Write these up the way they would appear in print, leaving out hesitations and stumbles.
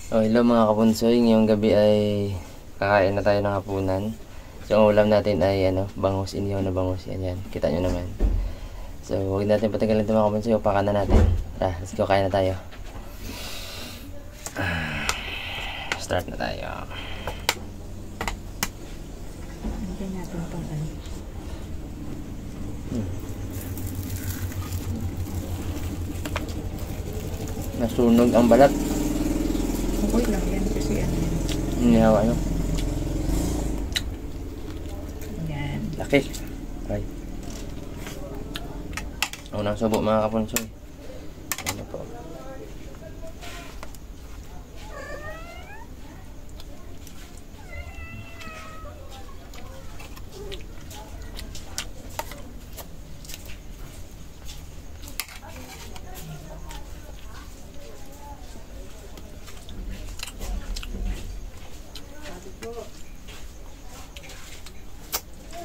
Oh, hello mga kapunsoy, ngayong gabi ay kakain na tayo ng hapunan. So ang ulam natin ay bangus, inihaw na bangus. Yan, kita nyo naman. So huwag natin patagalin ito mga kapunsoy, upakan na natin. Let's go, kain na tayo. Start na tayo. Lagyan natin pang ano. Nasunog ang balat. Okay lang yan kasi ano yan. Inihaw ano? Yan. Laki. Ay. Unang subo mga kapunsoy. Ano po?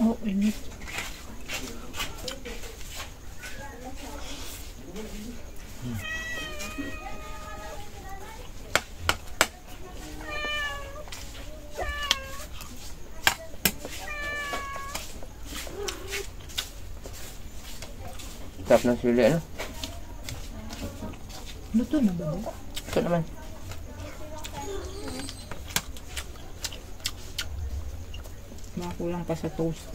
Oh, init. Sarap ng sili ano? Luto na ba? Ito naman. Makakulang pa sa toast.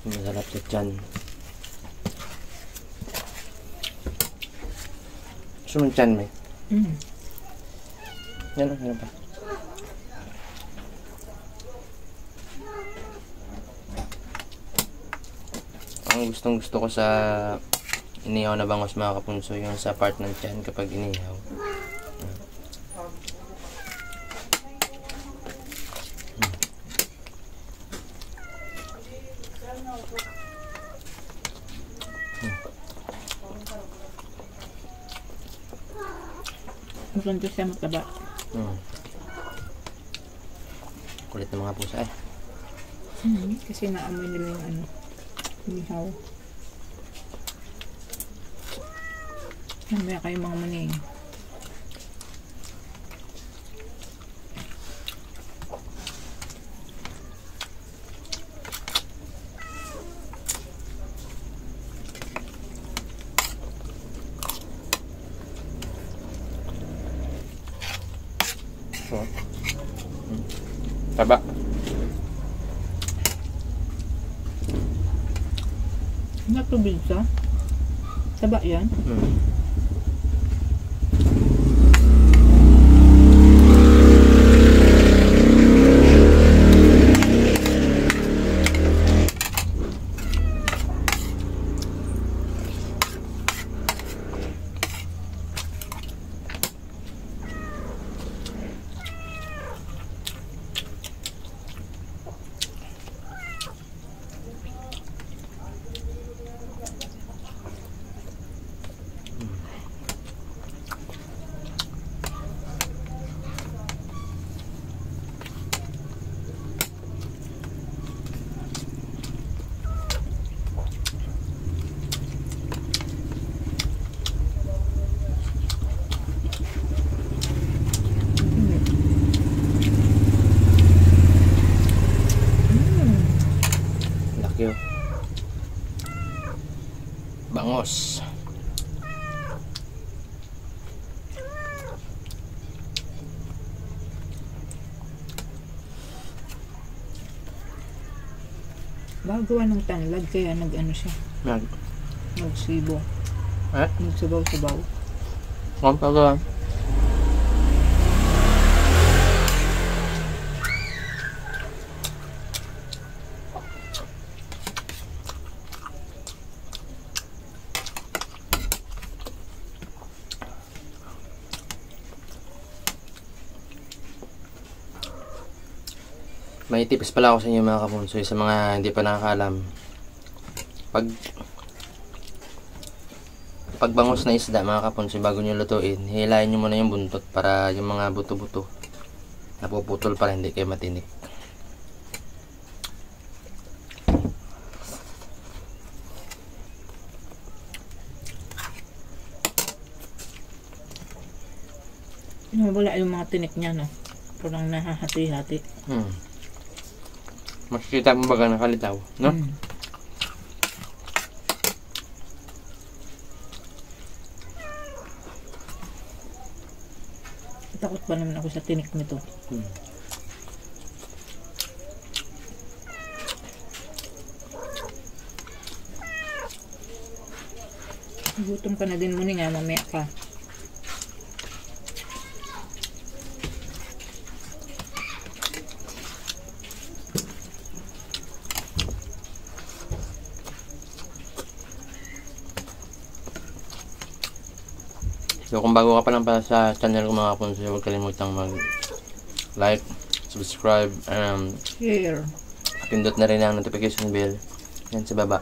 Masarap sa tiyan. Gusto mong tiyan, may? Yan o, yan pa. Ang gustong gusto ko sa inihaw na bangus mga kapunso, yung sa part ng tiyan kapag inihaw. Gusto ko siya mataba. Kulit ng mga pusa eh. Kasi naamoy nila yung ano, inihaw. Mamaya kayo mga maning. So, taba. Natubig sa? Taba yan? Bangus. Gagawa ng tanlad kaya nag-ano siya. Nagsibo. Nagsabaw-sabaw. Ang pagawin. May tips pala ako sa inyo mga kapunsoy, sa mga hindi pa nakakaalam. Pag bangus na isda mga kapunsoy, bago nyo lutuin, hilahin nyo muna yung buntot para yung mga buto-buto napuputol para hindi kayo matinik. Nawala yung mga tinik niya, no? Parang nahahati-hati. Makikita mo baga nakalitaw, no? Mm. Takot pa naman ako sa tinik nito. Gutom ka na din muna nga, mamaya ka. So kung bago ka pa lang pala sa channel ko mga kapunso, huwag kalimutang mag-like, subscribe, Here. pindot na rin ang notification bell yan sa baba.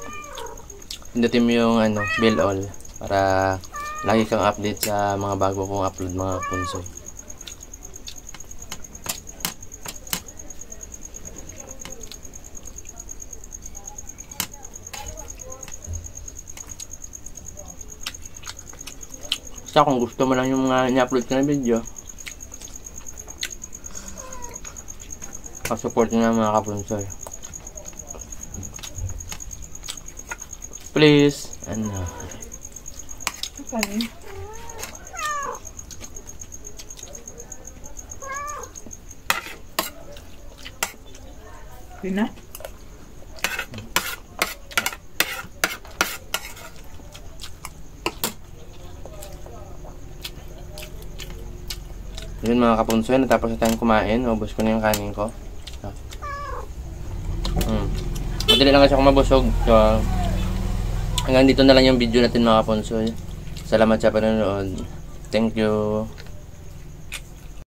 Pindutin mo yung bell all para lagi kang update sa mga bago kong upload mga kapunso. Basta kung gusto mo lang yung mga ni-upload ko na video, pa-support nyo na mga kapunsoy. Please, Okay. Okay na? Yun mga kapunsoy, natapos na tayong kumain. Ubus ko na yung kanin ko. Madali lang kasi ako mabusog. So, hanggang dito na lang yung video natin mga kapunsoy. Salamat sa panonood. Thank you.